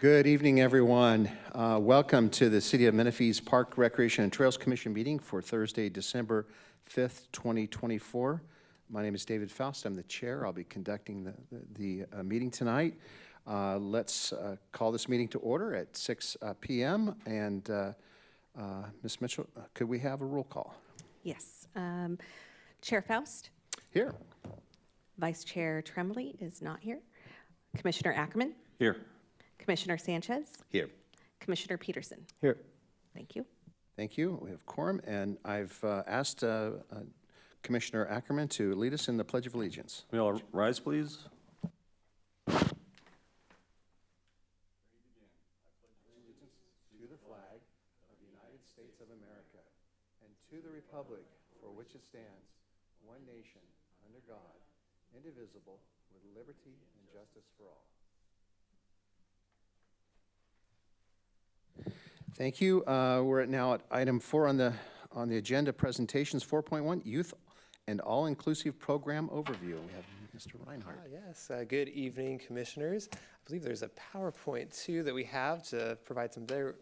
Good evening, everyone. Welcome to the City of Menifee's Park, Recreation, and Trails Commission meeting for Thursday, December 5th, 2024. My name is David Faust. I'm the chair. I'll be conducting the meeting tonight. Let's call this meeting to order at 6 p.m. And Ms. Mitchell, could we have a roll call? Yes. Chair Faust? Here. Vice Chair Tremblay is not here. Commissioner Ackerman? Here. Commissioner Sanchez? Here. Commissioner Peterson? Here. Thank you. Thank you. We have quorum, and I've asked Commissioner Ackerman to lead us in the Pledge of Allegiance. May all rise, please? To the flag of the United States of America and to the republic for which it stands, one nation, under God, indivisible, with liberty and justice for all. Thank you. We're now at item 4 on the agenda, presentations. 4.1, Youth and All-Inclusive Program Overview. We have Mr. Reinhardt. Yes, good evening, commissioners. I believe there's a PowerPoint too that we have to provide some there.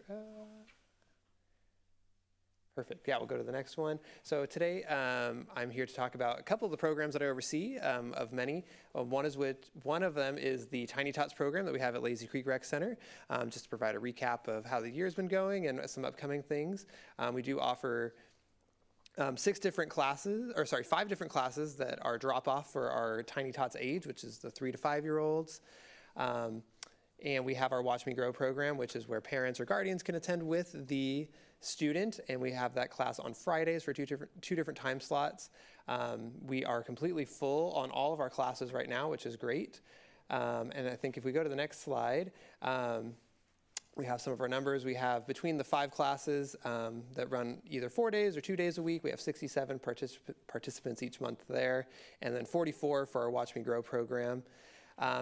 Perfect. Yeah, we'll go to the next one. So today I'm here to talk about a couple of the programs that I oversee, of many. One of them is the Tiny Tots program that we have at Lazy Creek Rec Center, just to provide a recap of how the year's been going and some upcoming things. We do offer 5 different classes that are drop-off for our Tiny Tots age, which is the 3 to 5-year-olds. And we have our Watch Me Grow program, which is where parents or guardians can attend with the student, and we have that class on Fridays for two different time slots. We are completely full on all of our classes right now, which is great. And I think if we go to the next slide, we have some of our numbers. We have between the 5 classes that run either 4 days or 2 days a week, we have 67 participants each month there, and then 44 for our Watch Me Grow program.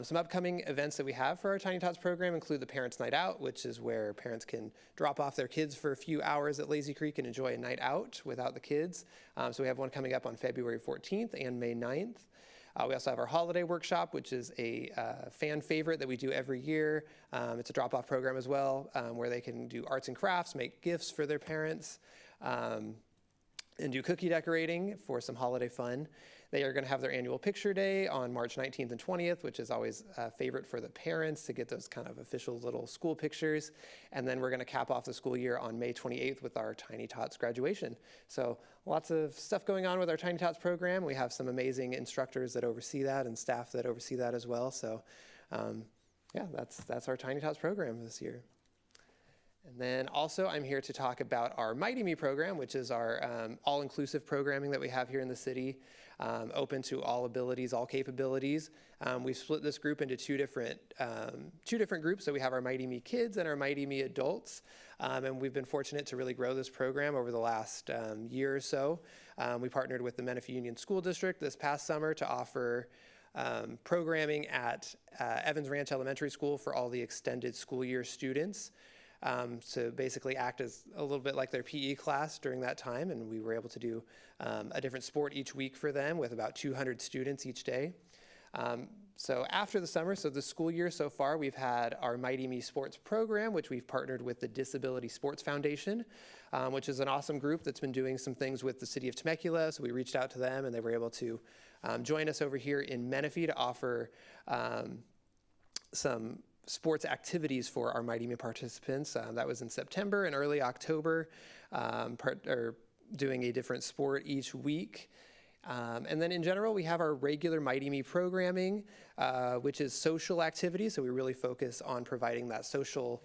Some upcoming events that we have for our Tiny Tots program include the Parents' Night Out, which is where parents can drop off their kids for a few hours at Lazy Creek and enjoy a night out without the kids. So we have one coming up on February 14th and May 9th. We also have our Holiday Workshop, which is a fan favorite that we do every year. It's a drop-off program as well, where they can do arts and crafts, make gifts for their parents, and do cookie decorating for some holiday fun. They are going to have their annual picture day on March 19th and 20th, which is always a favorite for the parents to get those kind of official little school pictures. And then we're going to cap off the school year on May 28th with our Tiny Tots graduation. So lots of stuff going on with our Tiny Tots program. We have some amazing instructors that oversee that and staff that oversee that as well. So yeah, that's our Tiny Tots program this year. And then also I'm here to talk about our Mighty Me program, which is our all-inclusive programming that we have here in the city, open to all abilities, all capabilities. We've split this group into two different groups. So we have our Mighty Me Kids and our Mighty Me Adults. And we've been fortunate to really grow this program over the last year or so. We partnered with the Menifee Union School District this past summer to offer programming at Evans Ranch Elementary School for all the extended school year students. To basically act as a little bit like their PE class during that time, and we were able to do a different sport each week for them with about 200 students each day. So after the summer, so the school year so far, we've had our Mighty Me Sports program, which we've partnered with the Disability Sports Foundation, which is an awesome group that's been doing some things with the city of Temecula. So we reached out to them, and they were able to join us over here in Menifee to offer some sports activities for our Mighty Me participants. That was in September and early October, doing a different sport each week. And then in general, we have our regular Mighty Me programming, which is social activities. So we really focus on providing that social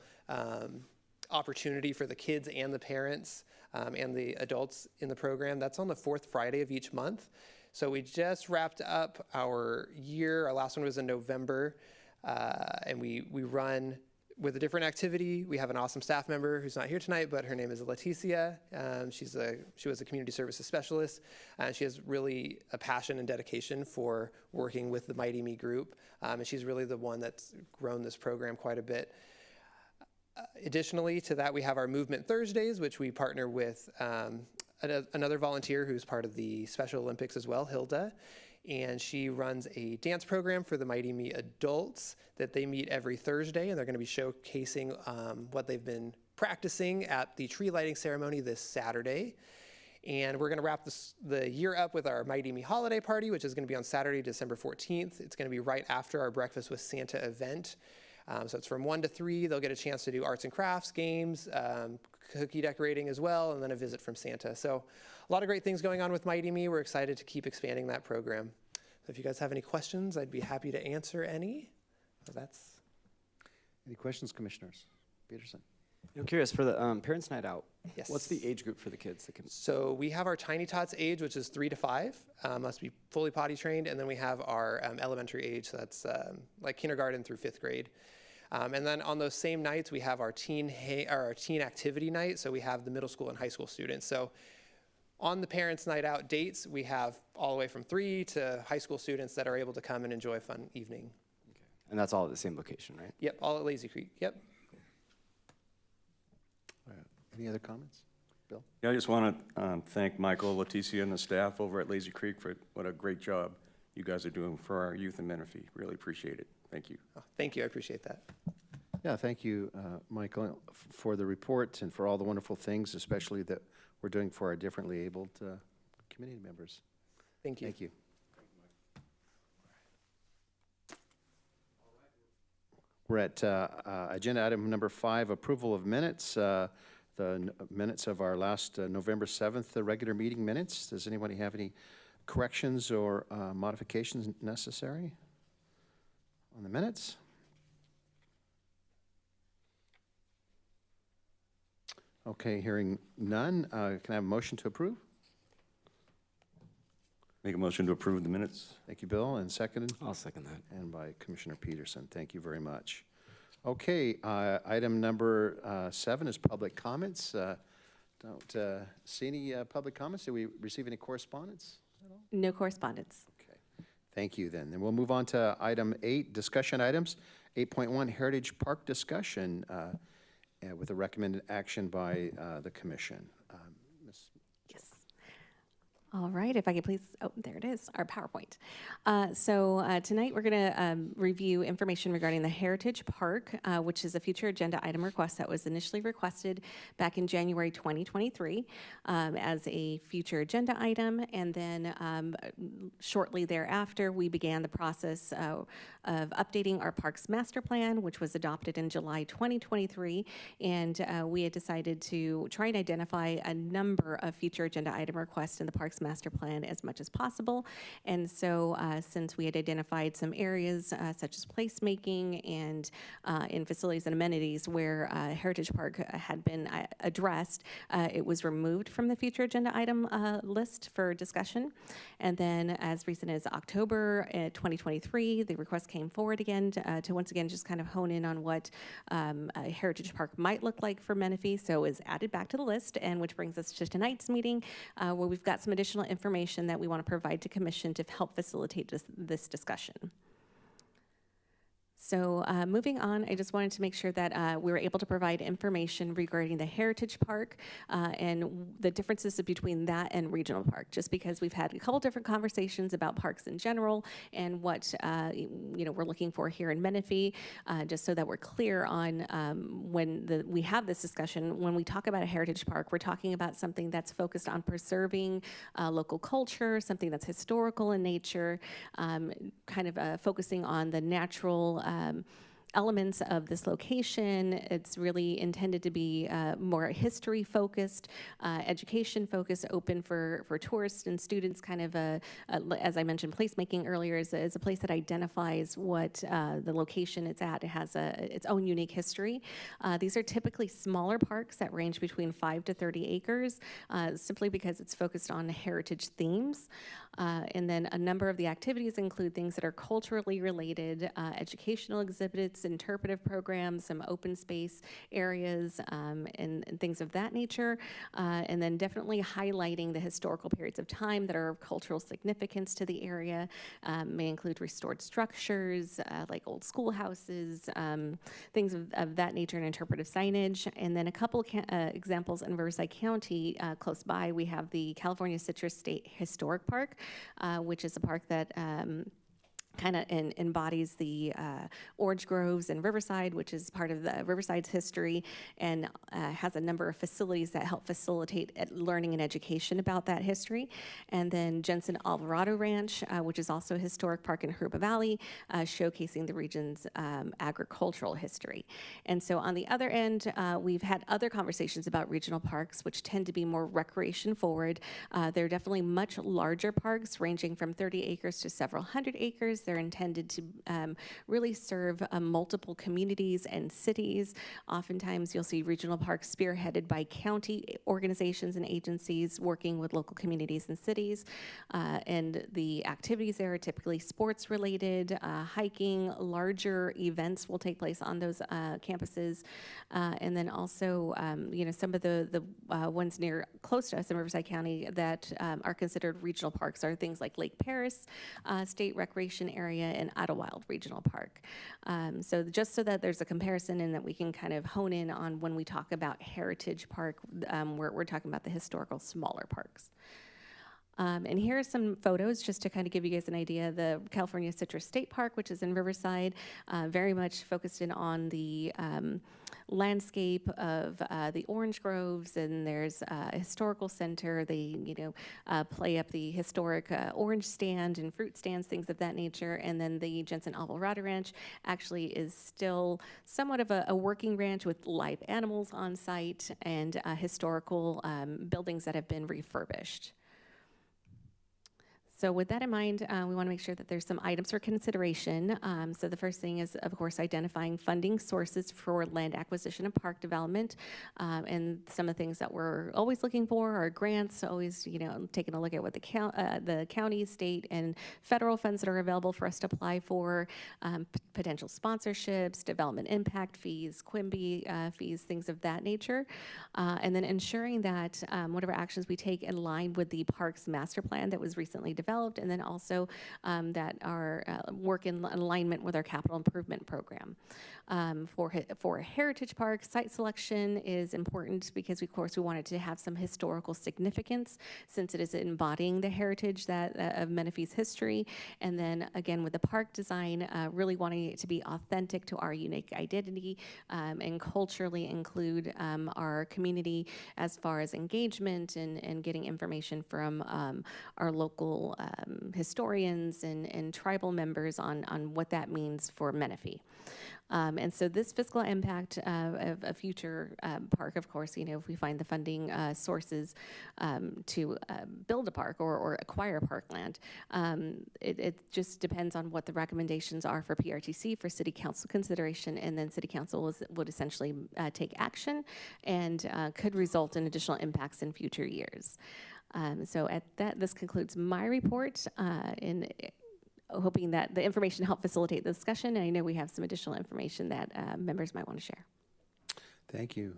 opportunity for the kids and the parents and the adults in the program. That's on the 4th Friday of each month. So we just wrapped up our year. Our last one was in November. And we run with a different activity. We have an awesome staff member who's not here tonight, but her name is Leticia. She was a community services specialist, and she has really a passion and dedication for working with the Mighty Me group. And she's really the one that's grown this program quite a bit. Additionally to that, we have our Movement Thursdays, which we partner with another volunteer who's part of the Special Olympics as well, Hilda. and she runs a dance program for the Mighty Me adults that they meet every Thursday, and they're going to be showcasing what they've been practicing at the tree lighting ceremony this Saturday. And we're going to wrap the year up with our Mighty Me holiday party, which is going to be on Saturday, December 14th. It's going to be right after our Breakfast with Santa event. So it's from 1 to 3. They'll get a chance to do arts and crafts, games, cookie decorating as well, and then a visit from Santa. So a lot of great things going on with Mighty Me. We're excited to keep expanding that program. So if you guys have any questions, I'd be happy to answer any. So that's... Any questions, Commissioners? Peterson? I'm curious, for the Parents' Night Out, Yes. what's the age group for the kids that can? So we have our Tiny Tots age, which is 3 to 5, must be fully potty trained, and then we have our elementary age, so that's like kindergarten through 5th grade. And then on those same nights, we have our teen activity night, so we have the middle school and high school students. So on the Parents' Night Out dates, we have all the way from 3 to high school students that are able to come and enjoy a fun evening. Okay. And that's all at the same location, right? Yep, all at Lazy Creek, yep. Any other comments? Bill? Yeah, I just want to thank Michael, Leticia, and the staff over at Lazy Creek for what a great job you guys are doing for our youth in Menifee. Really appreciate it. Thank you. Oh, thank you, I appreciate that. Yeah, thank you, Michael, for the report and for all the wonderful things, especially that we're doing for our differently abled community members. Thank you. Thank you. We're at agenda item number 5, approval of minutes. The minutes of our last November 7th regular meeting minutes. Does anybody have any corrections or modifications necessary on the minutes? Okay, hearing none, can I have a motion to approve? Make a motion to approve the minutes. Thank you, Bill, and seconded, I'll second that. and by Commissioner Peterson. Thank you very much. Okay, item number 7 is public comments. Don't see any public comments. Did we receive any correspondence at all? No correspondence. Okay, thank you then. Then we'll move on to item 8, discussion items. 8.1, Heritage Park discussion with a recommended action by the commission. Ms. Yes. All right, if I could please, oh, there it is, our PowerPoint. So tonight we're going to review information regarding the Heritage Park, which is a future agenda item request that was initially requested back in January 2023 as a future agenda item. And then shortly thereafter, we began the process of updating our Parks Master Plan, which was adopted in July 2023. And we had decided to try and identify a number of future agenda item requests in the Parks Master Plan as much as possible. And so since we had identified some areas such as placemaking and in facilities and amenities where Heritage Park had been addressed, it was removed from the future agenda item list for discussion. And then as recent as October 2023, the request came forward again to once again just kind of hone in on what a Heritage Park might look like for Menifee. So it was added back to the list, and which brings us to tonight's meeting where we've got some additional information that we want to provide to Commission to help facilitate this discussion. So moving on, I just wanted to make sure that we were able to provide information regarding the Heritage Park and the differences between that and Regional Park, just because we've had a couple different conversations about parks in general and what we're looking for here in Menifee, just so that we're clear on when we have this discussion. When we talk about a Heritage Park, we're talking about something that's focused on preserving local culture, something that's historical in nature, kind of focusing on the natural elements of this location. It's really intended to be more history focused, education focused, open for tourists and students, kind of as I mentioned, placemaking earlier is a place that identifies what the location it's at. It has its own unique history. These are typically smaller parks that range between 5 to 30 acres, simply because it's focused on heritage themes. And then a number of the activities include things that are culturally related, educational exhibits, interpretive programs, some open space areas, and things of that nature. And then definitely highlighting the historical periods of time that are of cultural significance to the area. May include restored structures, like old schoolhouses, things of that nature, and interpretive signage. And then a couple examples in Riverside County, close by, we have the California Citrus State Historic Park, which is a park that kind of embodies the orange groves in Riverside, which is part of the Riverside's history, and has a number of facilities that help facilitate learning and education about that history. And then Jensen Alvarado Ranch, which is also a historic park in Harupa Valley, showcasing the region's agricultural history. And so on the other end, we've had other conversations about regional parks, which tend to be more recreation forward. They're definitely much larger parks, ranging from 30 acres to several hundred acres. They're intended to really serve multiple communities and cities. Oftentimes, you'll see regional parks spearheaded by county organizations and agencies working with local communities and cities. And the activities there are typically sports related, hiking, larger events will take place on those campuses. And then also, some of the ones close to us in Riverside County that are considered regional parks are things like Lake Paris State Recreation Area and Idlewild Regional Park. So just so that there's a comparison and that we can kind of hone in on when we talk about Heritage Park, we're talking about the historical smaller parks. And here are some photos just to kind of give you guys an idea. The California Citrus State Park, which is in Riverside, very much focused in on the landscape of the orange groves, and there's a historical center. They, play up the historic orange stand and fruit stands, things of that nature. And then the Jensen Alvarado Ranch actually is still somewhat of a working ranch with live animals on site and historical buildings that have been refurbished. So with that in mind, we want to make sure that there's some items for consideration. So the first thing is, of course, identifying funding sources for land acquisition and park development. And some of the things that we're always looking for are grants, always, taking a look at what the county, state, and federal funds that are available for us to apply for, potential sponsorships, development impact fees, QIMBY fees, things of that nature. And then ensuring that whatever actions we take in line with the parks master plan that was recently developed, and then also that our work in alignment with our capital improvement program. For a heritage park, site selection is important because, of course, we want it to have some historical significance since it is embodying the heritage of Menifee's history. And then again, with the park design, really wanting it to be authentic to our unique identity and culturally include our community as far as engagement and getting information from our local historians and tribal members on what that means for Menifee. And so this fiscal impact of a future park, of course, if we find the funding sources to build a park or acquire parkland, it just depends on what the recommendations are for PRTC for City Council consideration, and then City Council would essentially take action and could result in additional impacts in future years. So this concludes my report, in hoping that the information helped facilitate the discussion. And I know we have some additional information that members might want to share. Thank you,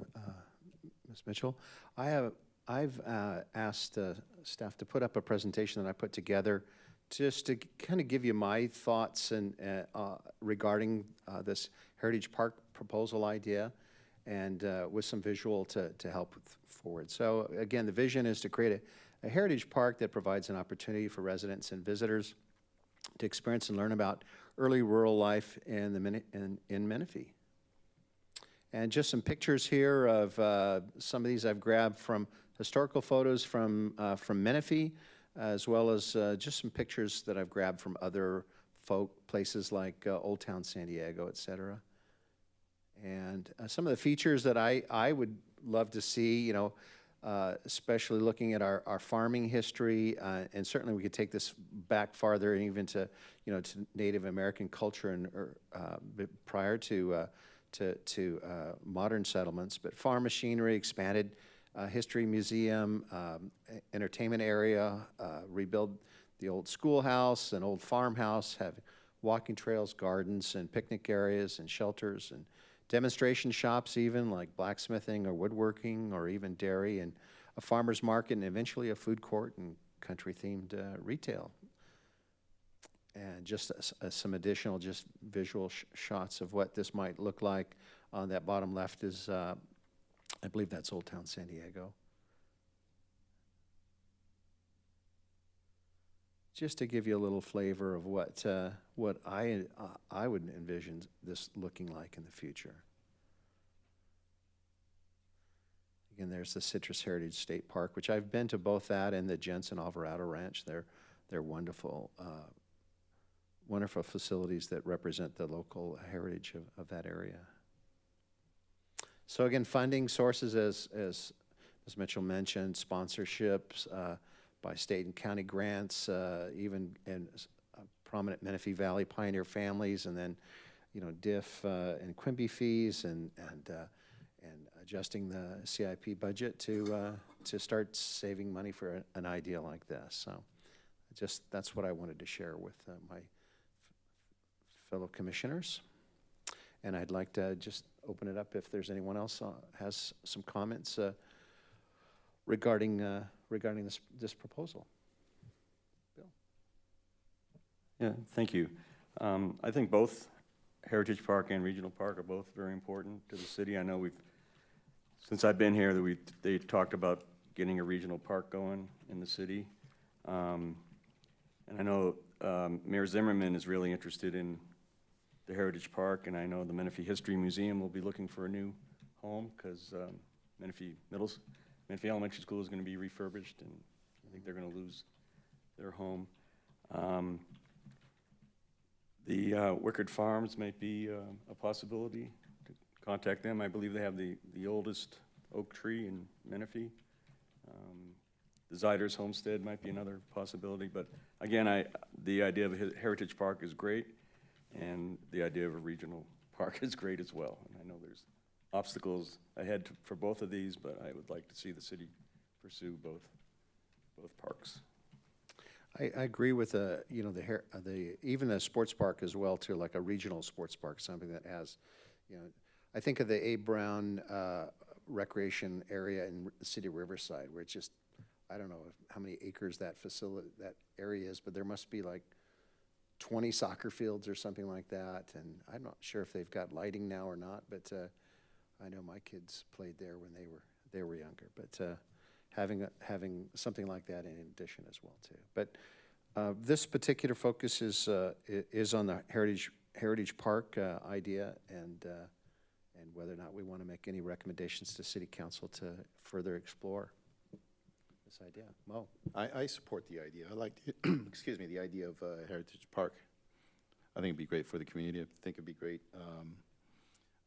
Ms. Mitchell. I've asked staff to put up a presentation that I put together just to kind of give you my thoughts and regarding this Heritage Park proposal idea, and with some visual to help forward. So again, the vision is to create a heritage park that provides an opportunity for residents and visitors to experience and learn about early rural life in Menifee. And just some pictures here of some of these I've grabbed from historical photos from Menifee, as well as just some pictures that I've grabbed from other places like Old Town San Diego, et cetera. And some of the features that I would love to see, especially looking at our farming history, and certainly we could take this back farther and even to Native American culture and prior to modern settlements. But farm machinery, expanded history museum, entertainment area, rebuild the old schoolhouse and old farmhouse, have walking trails, gardens, and picnic areas, and shelters, and demonstration shops even, like blacksmithing or woodworking, or even dairy, and a farmer's market, and eventually a food court and country-themed retail. And just some additional just visual shots of what this might look like. On that bottom left is, I believe that's Old Town San Diego. Just to give you a little flavor of what I would envision this looking like in the future. Again, there's the Citrus Heritage State Park, which I've been to both that and the Jensen Alvarado Ranch. They're wonderful, wonderful facilities that represent the local heritage of that area. So again, funding sources, as Mitchell mentioned, sponsorships by state and county grants, even and prominent Menifee Valley pioneer families, and then, DIF and Quimby fees, and adjusting the CIP budget to start saving money for an idea like this. So, that's what I wanted to share with my fellow commissioners. And I'd like to just open it up if there's anyone else has some comments regarding this proposal. Bill? Yeah, thank you. I think both Heritage Park and Regional Park are both very important to the city. I know since I've been here, they talked about getting a regional park going in the city. And I know Mayor Zimmerman is really interested in the Heritage Park, and I know the Menifee History Museum will be looking for a new home because Menifee Elementary School is going to be refurbished, and I think they're going to lose their home. The Wickard Farms might be a possibility to contact them. I believe they have the oldest oak tree in Menifee. The Ziders Homestead might be another possibility, but again, the idea of a Heritage Park is great, and the idea of a regional park is great as well. And I know there's obstacles ahead for both of these, but I would like to see the city pursue both parks. I agree with even a sports park as well too, like a regional sports park, something that has, I think of the Abe Brown recreation area in the city of Riverside, where it's just, I don't know how many acres that area is, but there must be like 20 soccer fields or something like that. And I'm not sure if they've got lighting now or not, but I know my kids played there when they were younger. But having something like that in addition as well too. But this particular focus is on the Heritage Park idea, and whether or not we want to make any recommendations to City Council to further explore this idea. Mo? I support the idea. I like, excuse me, the idea of Heritage Park. I think it'd be great for the community. I think it'd be great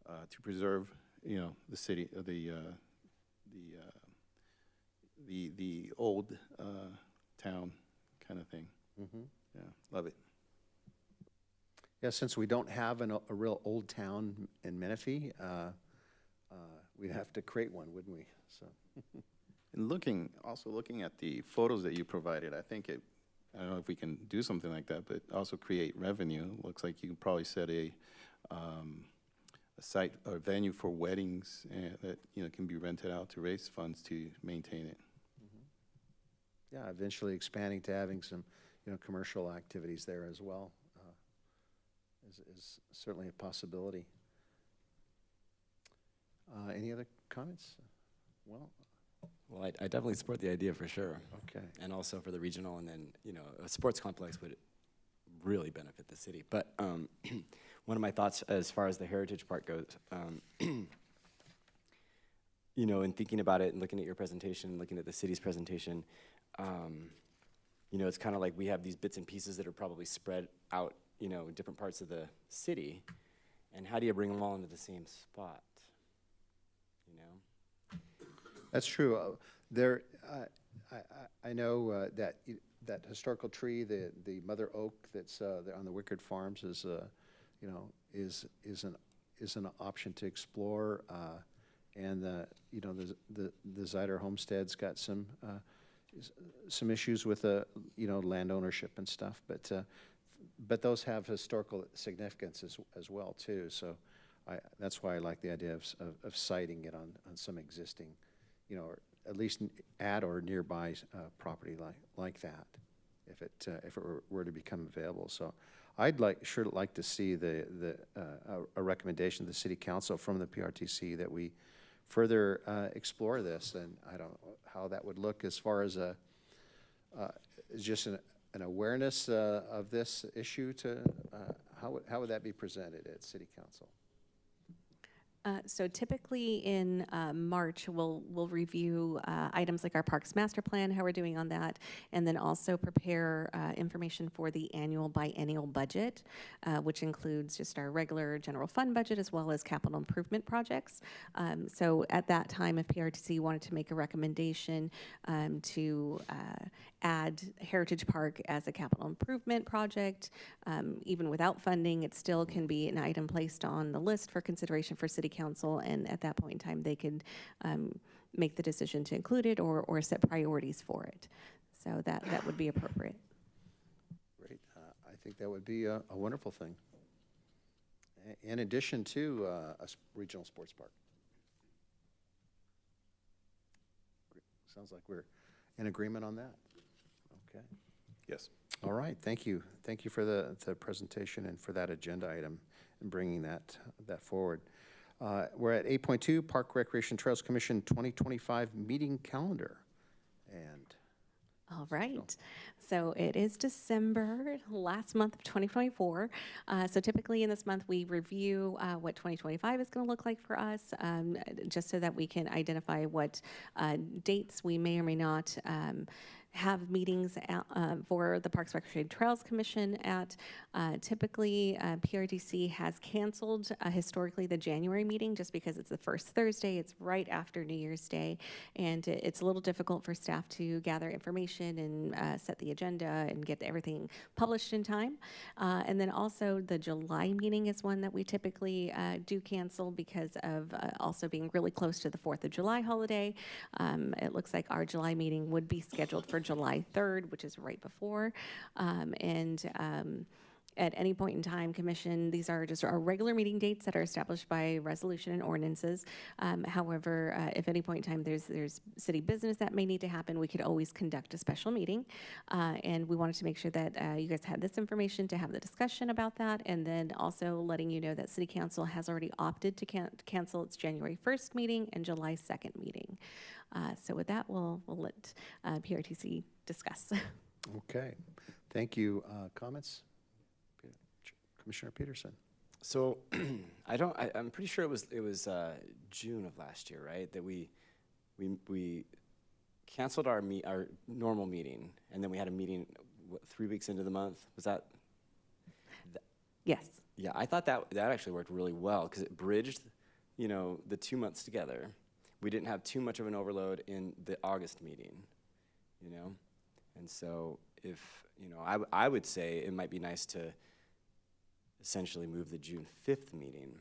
to preserve, the city, the old town kind of thing. Mm-hmm. Yeah, love it. Yeah, since we don't have a real old town in Menifee, we'd have to create one, wouldn't we? So. And also looking at the photos that you provided, I think I don't know if we can do something like that, but also create revenue. Looks like you can probably set a site or venue for weddings that can be rented out to raise funds to maintain it. Mm-hmm. Yeah, eventually expanding to having some commercial activities there as well is certainly a possibility. Any other comments? Well, I definitely support the idea for sure. Okay. And also for the regional, and then, a sports complex would really benefit the city. But one of my thoughts as far as the Heritage Park goes, in thinking about it and looking at your presentation, looking at the city's presentation, it's kind of like we have these bits and pieces that are probably spread out, in different parts of the city. And how do you bring them all into the same spot? That's true. I know that historical tree, the mother oak that's on the Wickard Farms is an option to explore, and the Zider Homestead's got some issues with land ownership and stuff. But But those have historical significance as well, too. So that's why I like the idea of siting it on some existing, or at least at or nearby property like that, if it were to become available. So I'd sure like to see a recommendation to the City Council from the PRTC that we further explore this. And I don't know how that would look as far as just an awareness of this issue. How would that be presented at City Council? So typically in March, we'll review items like our Parks Master Plan, how we're doing on that, and then also prepare information for the annual biennial budget, which includes just our regular general fund budget as well as capital improvement projects. So at that time, if PRTC wanted to make a recommendation to add Heritage Park as a capital improvement project, even without funding, it still can be an item placed on the list for consideration for City Council, and at that point in time, they could make the decision to include it or set priorities for it. So that would be appropriate. Great. I think that would be a wonderful thing. In addition to a regional sports park. Sounds like we're in agreement on that. Okay. Yes. All right. Thank you. Thank you for the presentation and for that agenda item and bringing that forward. We're at 8.2, Park Recreation Trails Commission 2025 meeting calendar. And All right. So it is December, last month of 2024. So typically in this month, we review what 2025 is going to look like for us, just so that we can identify what dates we may or may not have meetings for the Parks Recreation Trails Commission at. Typically, PRDC has canceled historically the January meeting just because it's the first Thursday. It's right after New Year's Day, and it's a little difficult for staff to gather information and set the agenda and get everything published in time. And then also the July meeting is one that we typically do cancel because of also being really close to the 4th of July holiday. It looks like our July meeting would be scheduled for July 3rd, which is right before. At any point in time, Commission, these are just our regular meeting dates that are established by resolution and ordinances. However, if at any point in time there's city business that may need to happen, we could always conduct a special meeting. And we wanted to make sure that you guys had this information to have the discussion about that, and then also letting you know that City Council has already opted to cancel its January 1st meeting and July 2nd meeting. So with that, we'll let PRTC discuss. okay. Thank you. Comments? Commissioner Peterson. So I'm pretty sure it was June of last year, right? That we canceled our normal meeting, and then we had a meeting 3 weeks into the month. Was that? Yes. Yeah, I thought that actually worked really well because it bridged, the 2 months together. We didn't have too much of an overload in the August meeting, and so if I would say it might be nice to essentially move the June 5th meeting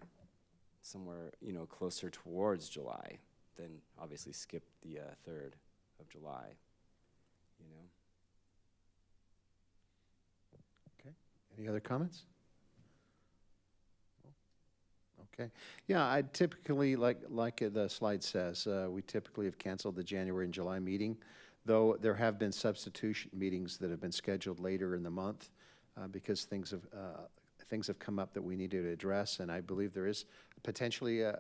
somewhere, closer towards July, then obviously skip the 3rd of July, Okay. Any other comments? Okay. Yeah, I typically, like the slide says, we typically have canceled the January and July meeting, though there have been substitution meetings that have been scheduled later in the month because things have come up that we needed to address, and I believe there is potentially a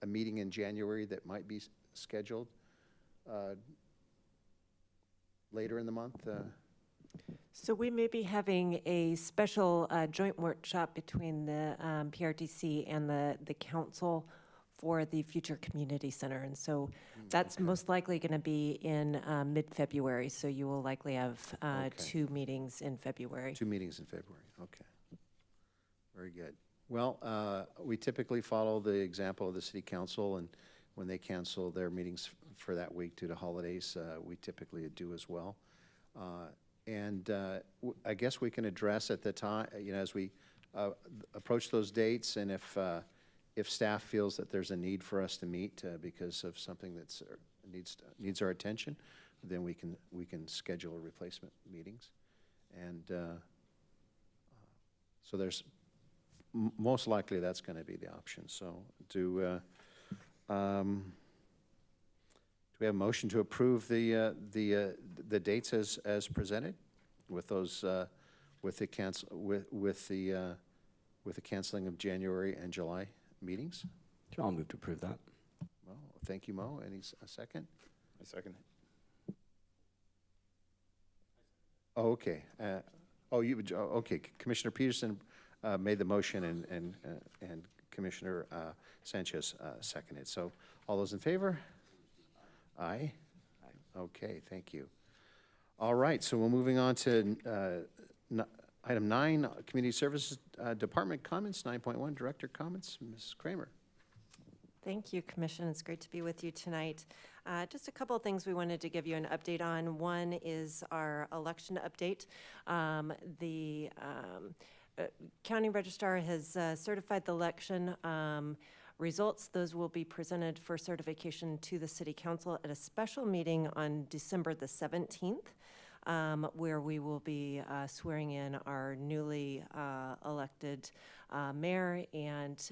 meeting in January that might be scheduled later in the month. So we may be having a special joint workshop between the PRTC and the council for the future community center. And so that's most likely going to be in mid-February. So you will likely have two meetings in February. 2 meetings in February, okay. Very good. Well, we typically follow the example of the city council, and when they cancel their meetings for that week due to holidays, we typically do as well. And I guess we can address at the time, as we approach those dates, and if staff feels that there's a need for us to meet because of something that needs our attention, then we can schedule replacement meetings. And so there's, most likely that's going to be the option. So do we have a motion to approve the dates as presented with those, with the canceling of January and July meetings? Sure, I'll move to approve that. Well, thank you, Mo. Any a second? I second it. Oh, okay. Okay. Commissioner Peterson made the motion and Commissioner Sanchez seconded. So all those in favor? Aye. Okay, thank you. All right, so we're moving on to item 9, Community Services Department comments. 9.1, Director comments. Ms. Kramer. Thank you, Commission. It's great to be with you tonight. Just a couple of things we wanted to give you an update on. One is our election update. The County Registrar has certified the election results. Those will be presented for certification to the City Council at a special meeting on December the 17th, where we will be swearing in our newly elected mayor and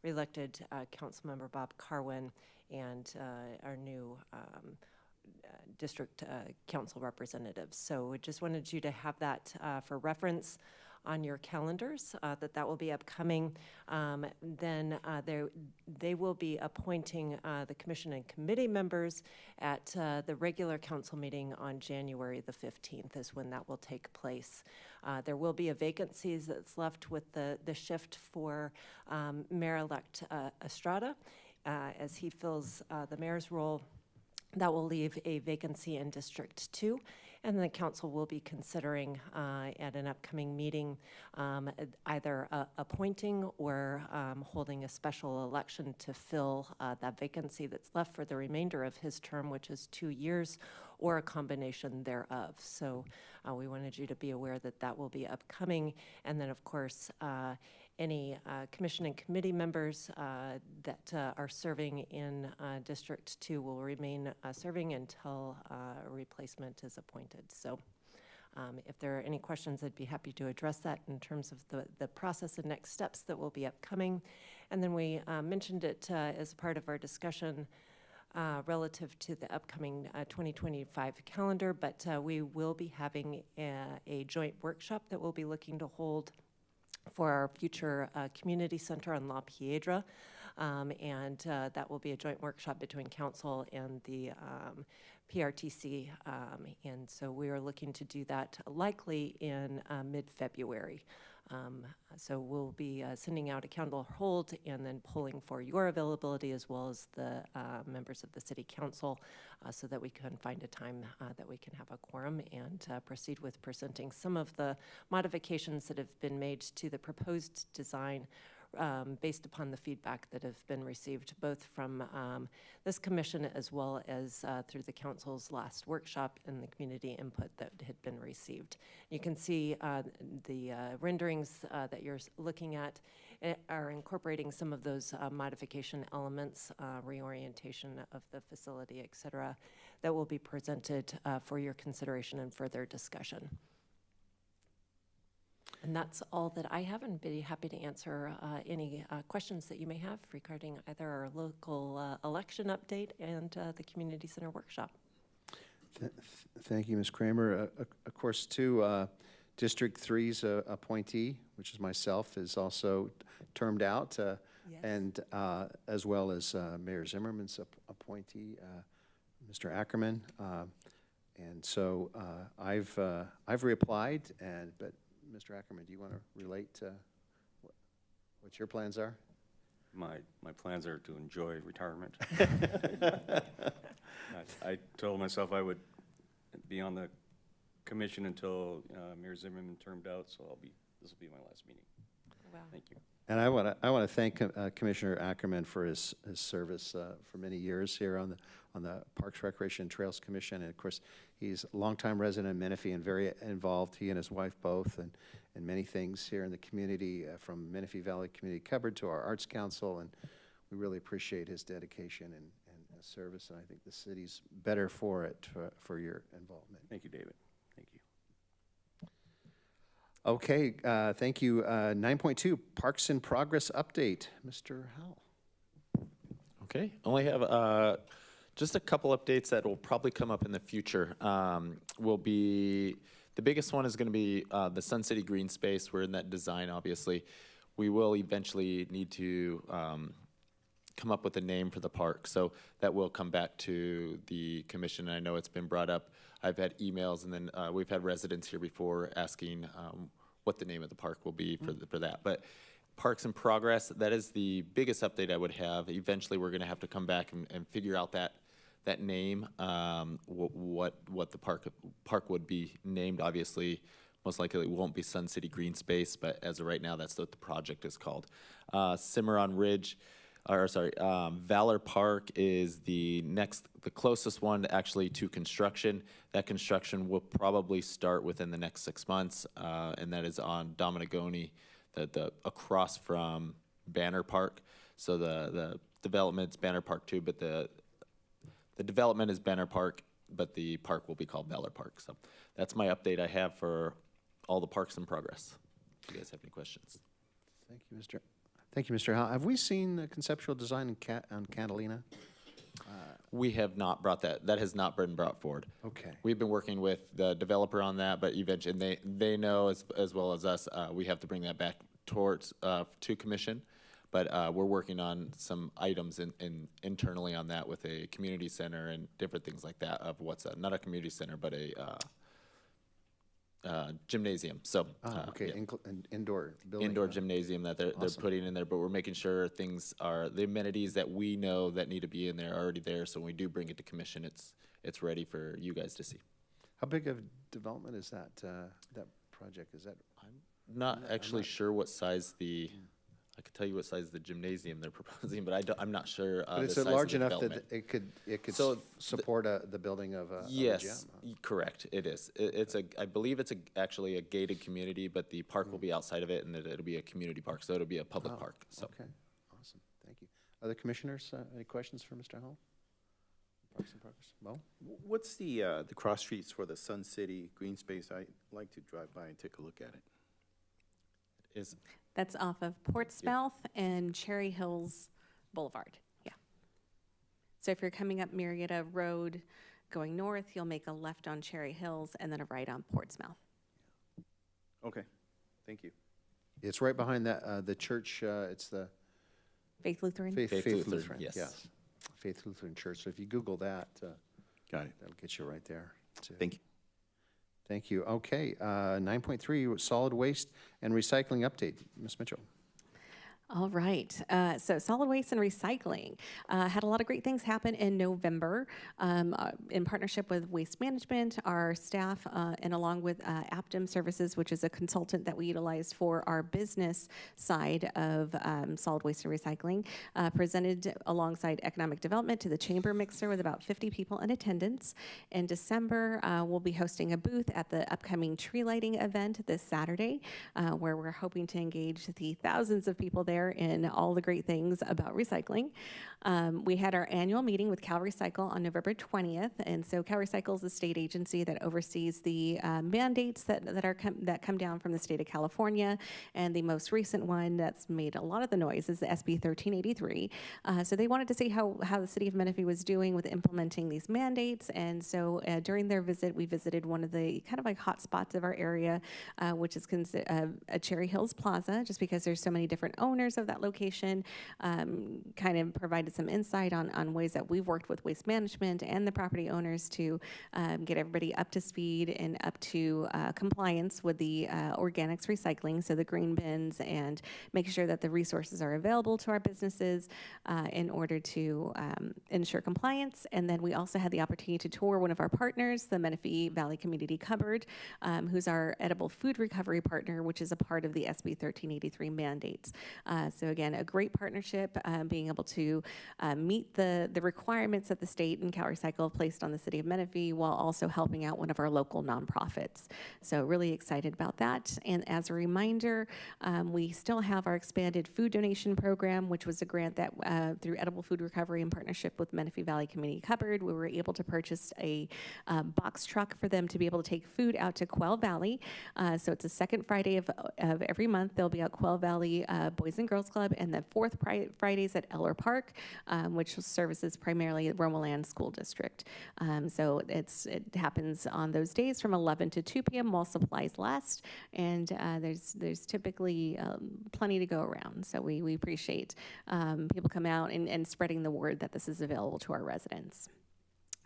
re-elected Councilmember Bob Carwin and our new district council representatives. So we just wanted you to have that for reference on your calendars, that will be upcoming. Then they will be appointing the commission and committee members at the regular council meeting on January the 15th is when that will take place. There will be a vacancy that's left with the shift for Mayor-elect Estrada as he fills the mayor's role. That will leave a vacancy in District 2, and the council will be considering at an upcoming meeting either appointing or holding a special election to fill that vacancy that's left for the remainder of his term, which is 2 years, or a combination thereof. So we wanted you to be aware that that will be upcoming. And then, of course, any commission and committee members that are serving in District 2 will remain serving until a replacement is appointed. So if there are any questions, I'd be happy to address that in terms of the process and next steps that will be upcoming. And then we mentioned it as part of our discussion relative to the upcoming 2025 calendar, but we will be having a joint workshop that we'll be looking to hold for our future community center on La Piedra, and that will be a joint workshop between council and the PRTC, and so we are looking to do that likely in mid-February. So we'll be sending out a calendar hold and then polling for your availability as well as the members of the City Council so that we can find a time that we can have a quorum and proceed with presenting some of the modifications that have been made to the proposed design based upon the feedback that have been received both from this commission as well as through the council's last workshop and the community input that had been received. You can see the renderings that you're looking at are incorporating some of those modification elements, reorientation of the facility, et cetera, that will be presented for your consideration and further discussion. And that's all that I have, and be happy to answer any questions that you may have regarding either our local election update and the community center workshop. Thank you, Ms. Kramer. Of course, too, District 3's appointee, which is myself, is also termed out, Yes. and as well as Mayor Zimmerman's appointee, Mr. Ackerman. And so I've reapplied, but Mr. Ackerman, do you want to relate what your plans are? My plans are to enjoy retirement. I told myself I would be on the commission until Mayor Zimmerman termed out, so this will be my last meeting. Wow. Thank you. And I want to thank Commissioner Ackerman for his service for many years here on the Parks, Recreation, and Trails Commission. And of course, he's a longtime resident of Menifee and very involved, he and his wife both, and many things here in the community, from Menifee Valley Community Cupboard to our Arts Council. And we really appreciate his dedication and service. And I think the city's better for it, for your involvement. Thank you, David. Thank you. Okay, thank you. 9.2, Parks in Progress Update. Mr. Howell. Okay, only have just a couple updates that will probably come up in the future. The biggest one is going to be the Sun City Green Space. We're in that design, obviously. We will eventually need to come up with a name for the park, so that will come back to the commission. I know it's been brought up. I've had emails, and then we've had residents here before asking what the name of the park will be for that. But Parks in Progress, that is the biggest update I would have. Eventually, we're going to have to come back and figure out that name, what the park would be named. Obviously, most likely it won't be Sun City Green Space, but as of right now, that's what the project is called. Cimarron Ridge, Valor Park is the closest one actually to construction. That construction will probably start within the next 6 months, and that is on Dominigoni, across from Banner Park. So the development's Banner Park too, but the development is Banner Park, but the park will be called Valor Park. So that's my update I have for all the parks in progress. Do you guys have any questions? Thank you, Mr. Howell. Have we seen the conceptual design on Catalina? We have not brought that. That has not been brought forward. Okay. We've been working with the developer on that, but eventually they know as well as us. We have to bring that back towards to commission. But we're working on some items internally on that with a community center and different things like that. Of not a community center, but a gymnasium. So Okay, yeah. an indoor building. Indoor gymnasium that they're Awesome. putting in there, but we're making sure the amenities that we know that need to be in there are already there. So when we do bring it to commission, it's ready for you guys to see. How big of development is that project? Is that? Not actually sure what size I could tell you what size the gymnasium they're proposing, but I'm not sure. But it's the size large of the enough that development. it could So support the building of a Yes, gym. Huh? correct. It is. I believe it's actually a gated community, but the park will be outside of it, and it'll be a community park, so it'll be a public Oh, park. So Okay, awesome, thank you. Other commissioners, any questions for Mr. Howell? Parks in Progress. Mo? What's the cross streets for the Sun City Green Space? I'd like to drive by and take a look at it. is That's off of Portsmouth and Cherry Hills Boulevard. Yeah. So if you're coming up Marietta Road going north, you'll make a left on Cherry Hills and then a right on Portsmouth. Okay, thank you. It's right behind that, the church, it's the Faith Lutheran? Faith Lutheran, yes. Faith Lutheran Church. So if you Google that, Got it. that'll get you right there. too. Thank you. Thank you. Okay, 9.3, solid waste and recycling update. Ms. Mitchell. All right. So solid waste and recycling had a lot of great things happen in November in partnership with Waste Management, our staff, and along with Aptum Services, which is a consultant that we utilize for our business side of solid waste and recycling, presented alongside economic development to the chamber mixer with about 50 people in attendance. In December, we'll be hosting a booth at the upcoming tree lighting event this Saturday, where we're hoping to engage the thousands of people there in all the great things about recycling. We had our annual meeting with Cal Recycle on November 20th, and so Cal Recycle is the state agency that oversees the mandates that come down from the state of California, and the most recent one that's made a lot of the noise is the SB 1383. So they wanted to see how the city of Menifee was doing with implementing these mandates, and so during their visit, we visited one of the kind of like hot spots of our area, which is a Cherry Hills Plaza, just because there's so many different owners of that location, kind of provided some insight on ways that we've worked with Waste Management and the property owners to get everybody up to speed and up to compliance with the organics recycling, so the green bins, and make sure that the resources are available to our businesses in order to ensure compliance. And then we also had the opportunity to tour one of our partners, the Menifee Valley Community Cupboard, who's our edible food recovery partner, which is a part of the SB 1383 mandates. So again, a great partnership, being able to meet the requirements that the state and CalRecycle placed on the city of Menifee while also helping out one of our local nonprofits. So really excited about that. And as a reminder, we still have our expanded food donation program, which was a grant that through Edible Food Recovery in partnership with Menifee Valley Community Cupboard, we were able to purchase a box truck for them to be able to take food out to Quell Valley. So it's the second Friday of every month. They'll be at Quell Valley Boys and Girls Club, and the fourth Fridays at Eller Park, which services primarily Romoland School District. So it happens on those days from 11 to 2 p.m. while supplies last, and there's typically plenty to go around. So we appreciate people come out and spreading the word that this is available to our residents.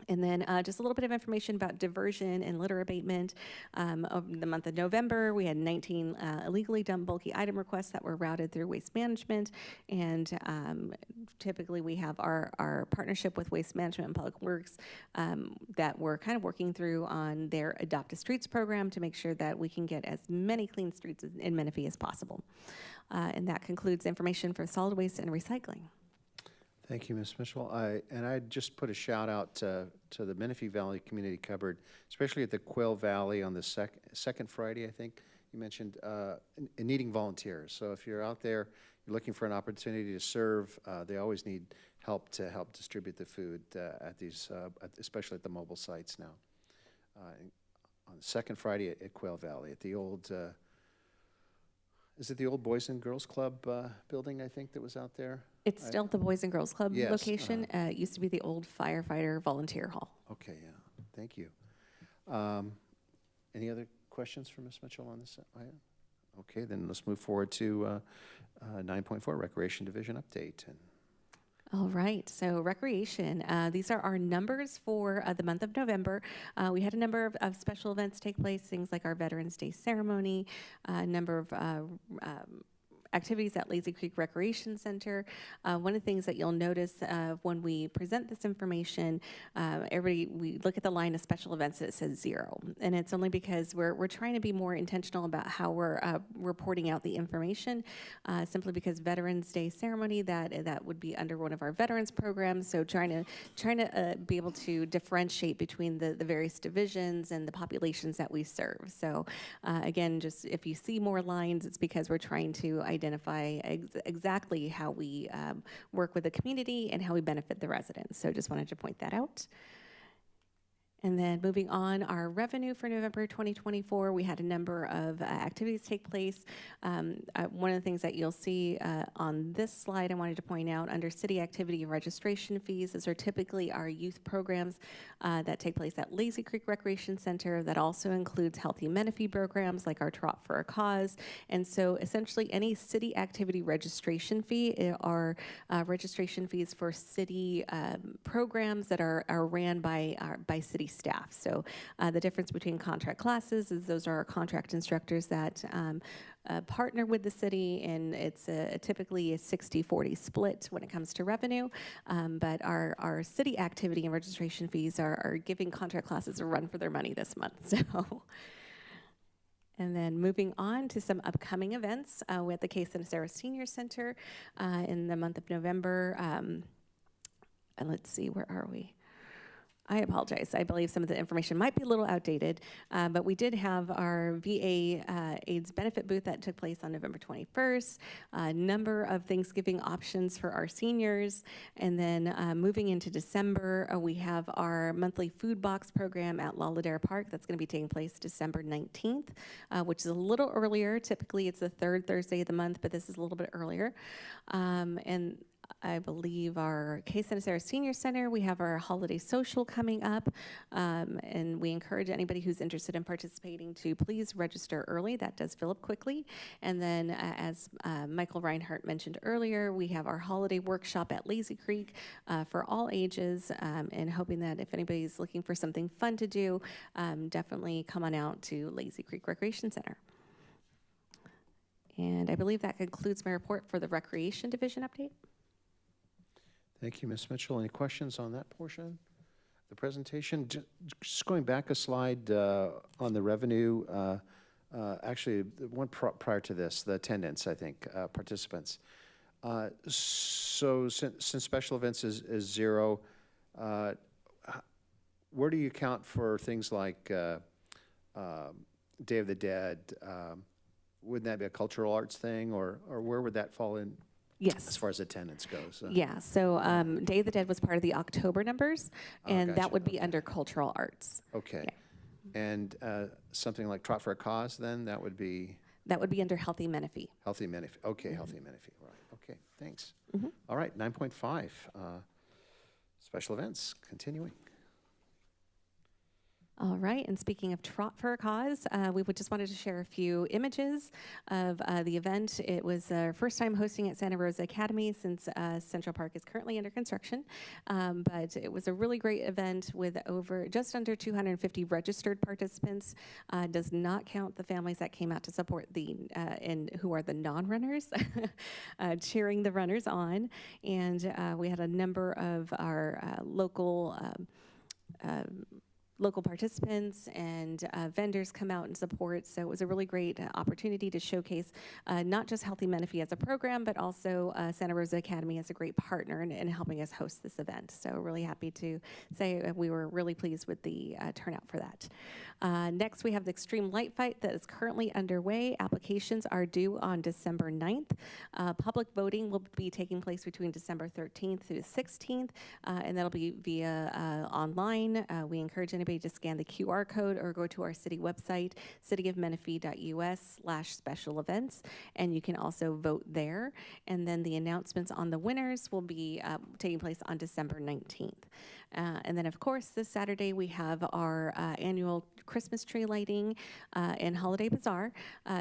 And then just a little bit of information about diversion and litter abatement. Over the month of November, we had 19 illegally dumped bulky item requests that were routed through Waste Management. And typically we have our partnership with Waste Management and Public Works that we're kind of working through on their Adopt a Streets program to make sure that we can get as many clean streets in Menifee as possible. And that concludes information for solid waste and recycling. Thank you, Ms. Mitchell. I'd just put a shout out to the Menifee Valley Community Cupboard, especially at the Quell Valley on the second Friday, I think you mentioned, in needing volunteers. So if you're out there, you're looking for an opportunity to serve, they always need help to help distribute the food at these, especially at the mobile sites now. On the second Friday at Quell Valley, at the old, is it the old Boys and Girls Club building, I think, that was out there? It's still the Boys and Girls Club Yes, location. It used to be the old firefighter volunteer hall. Okay, yeah, thank you. Any other questions for Ms. Mitchell on this item? Okay, then let's move forward to 9.4, Recreation Division update. All right, so recreation. These are our numbers for the month of November. We had a number of special events take place, things like our Veterans Day ceremony, a number of activities at Lazy Creek Recreation Center. One of the things that you'll notice when we present this information, we look at the line of special events and it says 0. And it's only because we're trying to be more intentional about how we're reporting out the information, simply because Veterans Day ceremony, that would be under one of our veterans programs. So trying to be able to differentiate between the various divisions and the populations that we serve. So again, just if you see more lines, it's because we're trying to identify exactly how we work with the community and how we benefit the residents. So just wanted to point that out. And then moving on, our revenue for November 2024, we had a number of activities take place. One of the things that you'll see on this slide I wanted to point out under city activity and registration fees, those are typically our youth programs that take place at Lazy Creek Recreation Center. That also includes Healthy Menifee programs like our Trot for a Cause. And so essentially any city activity registration fee are registration fees for city programs that are ran by city staff. So the difference between contract classes is those are our contract instructors that partner with the city, and it's typically a 60-40 split when it comes to revenue. But our city activity and registration fees are giving contract classes a run for their money this month. So. And then moving on to some upcoming events, we have the Case and Sarah Senior Center in the month of November. And let's see, where are we? I apologize. I believe some of the information might be a little outdated, but we did have our VA AIDS benefit booth that took place on November 21st, a number of Thanksgiving options for our seniors, and then moving into December, we have our monthly food box program at Laladair Park. That's going to be taking place December 19th, which is a little earlier. Typically, it's the third Thursday of the month, but this is a little bit earlier. And I believe our Case and Sarah Senior Center, we have our holiday social coming up, and we encourage anybody who's interested in participating to please register early. That does fill up quickly. And then as Michael Reinhardt mentioned earlier, we have our holiday workshop at Lazy Creek for all ages, and hoping that if anybody's looking for something fun to do, definitely come on out to Lazy Creek Recreation Center. And I believe that concludes my report for the Recreation Division update. Thank you, Ms. Mitchell. Any questions on that portion of the presentation? Just going back a slide on the revenue, Actually, the one prior to this, the attendance, I think, participants. So since special events is 0, where do you count for things like Day of the Dead? Wouldn't that be a cultural arts thing, or where would that fall in Yes. as far as attendance goes? Yeah, so Day of the Dead was part of the October numbers, and that Gotcha. would be under cultural arts. Okay. Yeah. And something like Trot for a Cause, then, that would be That would be under Healthy Menifee. Healthy Menifee. Okay, Healthy Menifee, right. Okay, thanks. Mm-hmm. All right, 9.5, special events, continuing. All right, and speaking of Trot for a Cause, we would just wanted to share a few images of the event. It was our first time hosting at Santa Rosa Academy since Central Park is currently under construction, but it was a really great event with just under 250 registered participants. Does not count the families that came out to support and who are the non-runners, cheering the runners on, and we had a number of our local participants and vendors come out and support. So it was a really great opportunity to showcase not just Healthy Menifee as a program, but also Santa Rosa Academy as a great partner in helping us host this event. So really happy to say we were really pleased with the turnout for that. Next, we have the Extreme Light Fight that is currently underway. Applications are due on December 9th. Public voting will be taking place between December 13th through the 16th, and that'll be via online. We encourage anybody to scan the QR code or go to our city website, cityofmenifee.us/special events, and you can also vote there. And then the announcements on the winners will be taking place on December 19th. And then, of course, this Saturday we have our annual Christmas tree lighting and holiday bazaar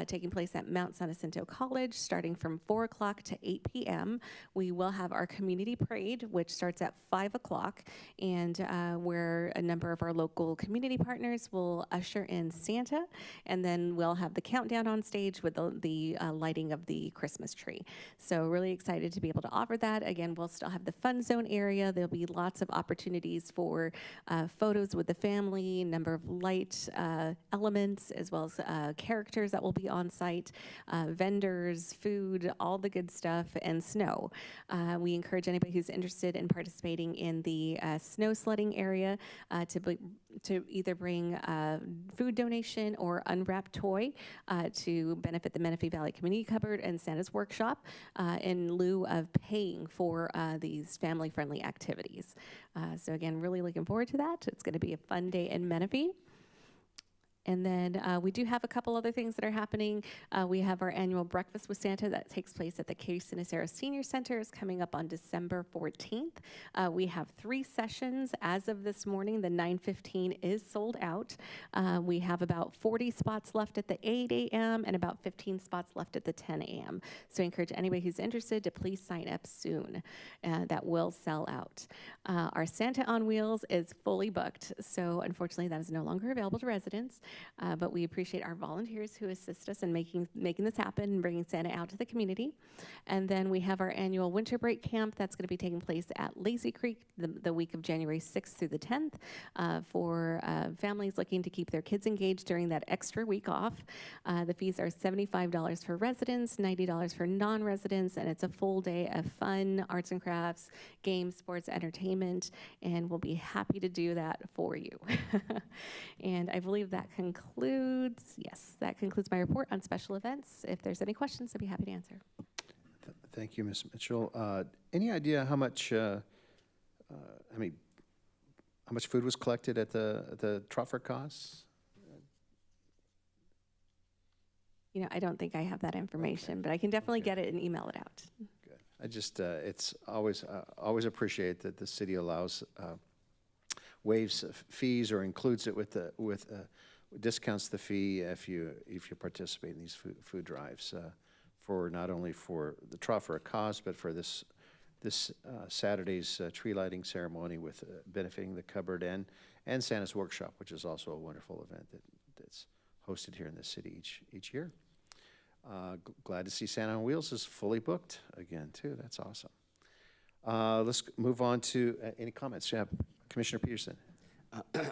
taking place at Mount San Jacinto College, starting from 4 o'clock to 8 p.m. We will have our community parade, which starts at 5 o'clock, and where a number of our local community partners will usher in Santa, and then we'll have the countdown on stage with the lighting of the Christmas tree. So really excited to be able to offer that. Again, we'll still have the fun zone area. There'll be lots of opportunities for photos with the family, number of light elements, as well as characters that will be on site, vendors, food, all the good stuff, and snow. We encourage anybody who's interested in participating in the snow sledding area to either bring food donation or unwrapped toy to benefit the Menifee Valley Community Cupboard and Santa's Workshop in lieu of paying for these family-friendly activities. So again, really looking forward to that. It's going to be a fun day in Menifee. And then we do have a couple other things that are happening. We have our annual Breakfast with Santa that takes place at the Case-Sinicero Senior Center. Is coming up on December 14th. We have 3 sessions. As of this morning, the 9:15 is sold out. We have about 40 spots left at the 8 a.m. and about 15 spots left at the 10 a.m. So I encourage anybody who's interested to please sign up soon. That will sell out. Our Santa on Wheels is fully booked, so unfortunately that is no longer available to residents. But we appreciate our volunteers who assist us in making this happen and bringing Santa out to the community. And then we have our annual winter break camp that's going to be taking place at Lazy Creek the week of January 6th through the 10th for families looking to keep their kids engaged during that extra week off. The fees are $75 for residents, $90 for non-residents, and it's a full day of fun, arts and crafts, games, sports, entertainment, and we'll be happy to do that for you. And I believe that concludes my report on special events. If there's any questions, I'd be happy to answer. Thank you, Ms. Mitchell. Any idea how much food was collected at the Trot for a Cause? You know, I don't think I have that information, but I can definitely get it and email it out. Good. I just, it's always appreciate that the city allows waives fees or includes it with discounts the fee if you participate in these food drives for not only for the Trot for a Cause, but for this Saturday's tree lighting ceremony with benefiting the cupboard and Santa's Workshop, which is also a wonderful event that's hosted here in the city each year. Glad to see Santa on Wheels is fully booked again too. That's awesome. Let's move on to any comments. Yeah, Commissioner Peterson.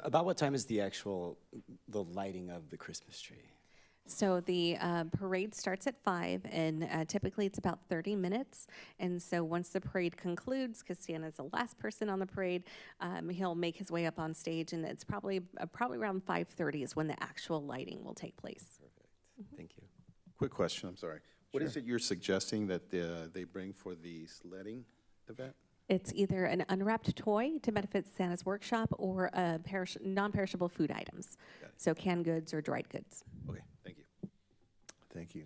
About what time is the lighting of the Christmas tree? So the parade starts at 5, and typically it's about 30 minutes. And so once the parade concludes, because Sienna's the last person on the parade, he'll make his way up on stage, and it's probably around 5:30 is when the actual lighting will take place. Thank you. Quick question, I'm sorry. What is it you're suggesting that they bring for the sledding event? It's either an unwrapped toy to benefit Santa's workshop or a non-perishable food items. Got it. So canned goods or dried goods. Okay, thank you. Thank you.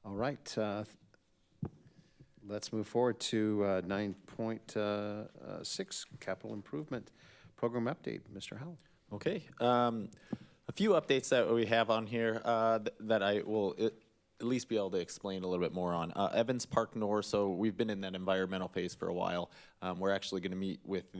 All right. Let's move forward to 9.6, Capital Improvement Program Update. Mr. Howell. Okay. A few updates that we have on here that I will at least be able to explain a little bit more on. Evans Park North, so we've been in that environmental phase for a while. We're actually going to meet with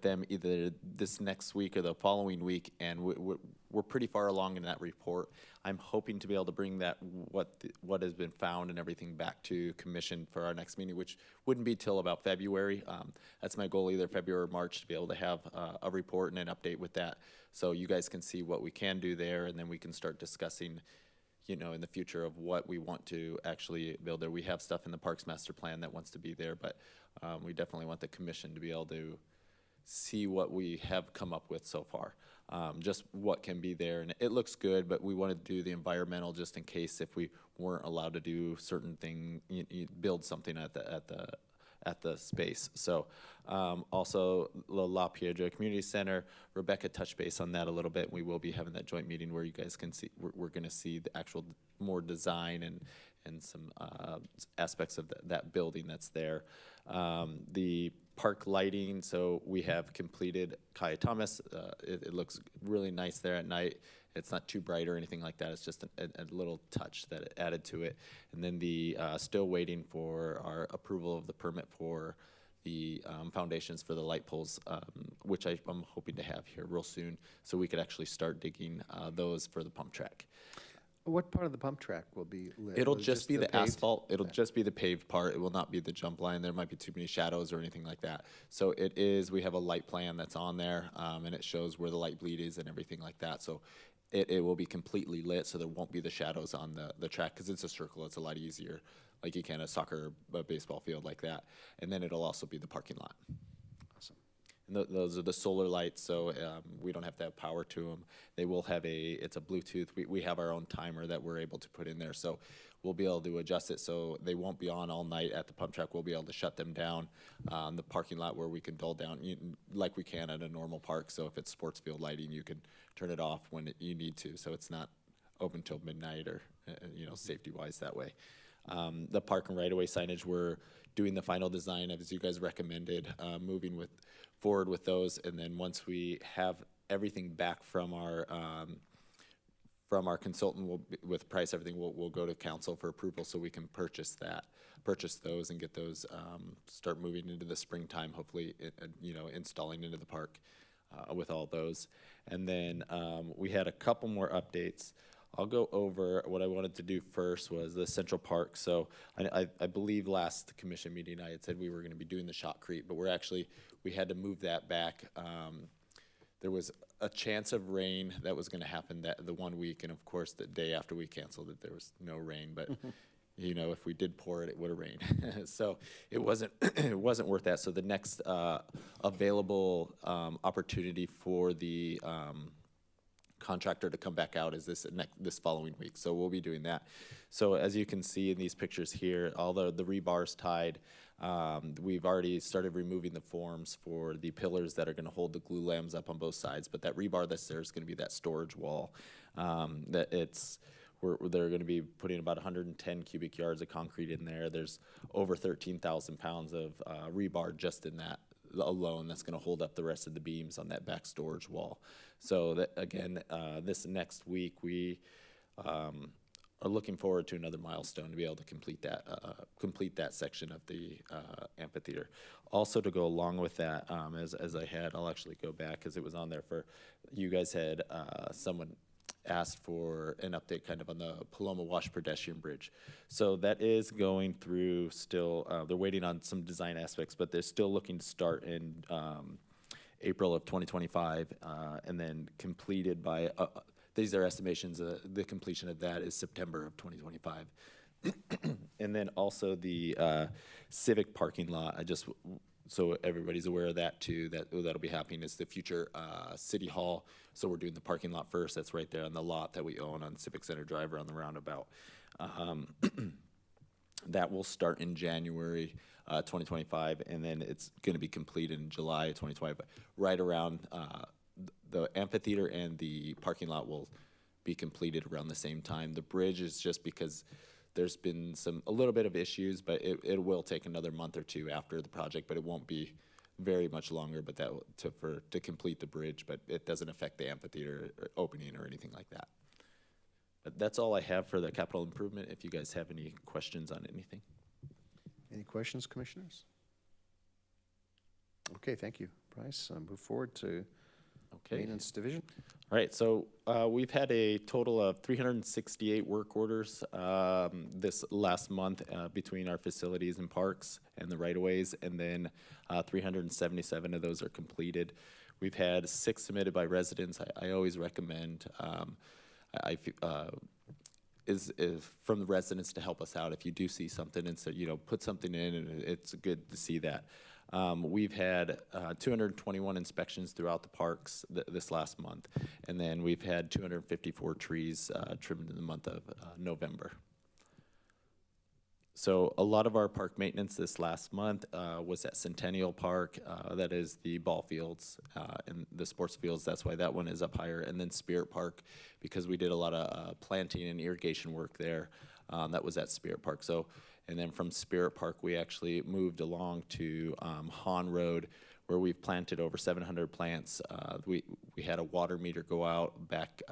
them either this next week or the following week, and we're pretty far along in that report. I'm hoping to be able to bring that what has been found and everything back to commission for our next meeting, which wouldn't be till about February. That's my goal, either February or March, to be able to have a report and an update with that, so you guys can see what we can do there, and then we can start discussing, you know, in the future of what we want to actually build there. We have stuff in the Parks Master Plan that wants to be there, but we definitely want the commission to be able to see what we have come up with so far, just what can be there. And it looks good, but we want to do the environmental just in case if we weren't allowed to do certain thing, build something at the space. So also the La Piedra Community Center, Rebecca touched base on that a little bit. We will be having that joint meeting where you guys can see, we're going to see the actual more design and some aspects of that building that's there. The park lighting, so we have completed Kaya Thomas. It looks really nice there at night. It's not too bright or anything like that. It's just a little touch that it added to it. And then still waiting for our approval of the permit for the foundations for the light poles, which I'm hoping to have here real soon, so we could actually start digging those for the pump track. What part of the pump track will be lit? It'll Will it just be the paved? asphalt. It'll just be the paved part. It will not be the jump line. There might be too many shadows or anything like that. So we have a light plan that's on there, and it shows where the light bleed is and everything like that. So it will be completely lit, so there won't be the shadows on the track, because it's a circle. It's a lot easier, like you can a soccer, a baseball field like that. And then it'll also be the parking lot. Awesome. And those are the solar lights, so we don't have to have power to them. They will have it's a Bluetooth. We have our own timer that we're able to put in there, so we'll be able to adjust it so they won't be on all night at the pump track. We'll be able to shut them down. The parking lot where we can dull down, like we can at a normal park. So if it's sports field lighting, you can turn it off when you need to, so it's not open till midnight or safety-wise that way. The park and right-of-way signage, we're doing the final design as you guys recommended, moving forward with those, and then once we have everything back from our consultant, with price, everything, we'll go to council for approval so we can purchase those and get those, start moving into the springtime, hopefully, installing into the park with all those. And then we had a couple more updates. I'll go over what I wanted to do first was the Central Park. So I believe last commission meeting I had said we were going to be doing the shotcrete, but we had to move that back. There was a chance of rain that was going to happen the 1 week, and of course the day after we canceled it, there was no rain. But if we did pour it, it would have rained. So it wasn't worth that. So the next available opportunity for the contractor to come back out is this following week. So we'll be doing that. So as you can see in these pictures here, all the rebar's tied. We've already started removing the forms for the pillars that are going to hold the glue lambs up on both sides. But that rebar that's there is going to be that storage wall. They're going to be putting about 110 cubic yards of concrete in there. There's over 13,000 pounds of rebar just in that alone that's going to hold up the rest of the beams on that back storage wall. So that, again, this next week we are looking forward to another milestone to be able to complete that section of the amphitheater. Also, to go along with that, I'll actually go back because it was on there for you guys. Had someone asked for an update kind of on the Paloma Wash pedestrian bridge. So that is going through still. They're waiting on some design aspects, but they're still looking to start in April of 2025 and then completed by these are estimations. The completion of that is September of 2025. And then also the civic parking lot, so everybody's aware of that too, that'll be happening is the future City Hall. So we're doing the parking lot first. That's right there on the lot that we own on Civic Center Drive around the roundabout. That will start in January 2025, and then it's going to be completed in July of 2025. Right around the amphitheater and the parking lot will be completed around the same time. The bridge is just because there's been a little bit of issues, but it will take another month or two after the project, but it won't be very much longer. But to complete the bridge, but it doesn't affect the amphitheater opening or anything like that. But that's all I have for the capital improvement. If you guys have any questions on anything. Any questions, commissioners? Okay, thank you, Bryce. Move forward to Maintenance Division. All right, so we've had a total of 368 work orders this last month between our facilities and parks and the right-of-ways, and then 377 of those are completed. We've had 6 submitted by residents. I always recommend is from the residents to help us out. If you do see something and so, put something in, and it's good to see that. We've had 221 inspections throughout the parks this last month, and then we've had 254 trees trimmed in the month of November. So a lot of our park maintenance this last month was at Centennial Park, that is the ball fields and the sports fields. That's why that one is up higher. And then Spirit Park, because we did a lot of planting and irrigation work there. That was at Spirit Park. And then from Spirit Park, we actually moved along to Hahn Road, where we've planted over 700 plants. We had a water meter go out back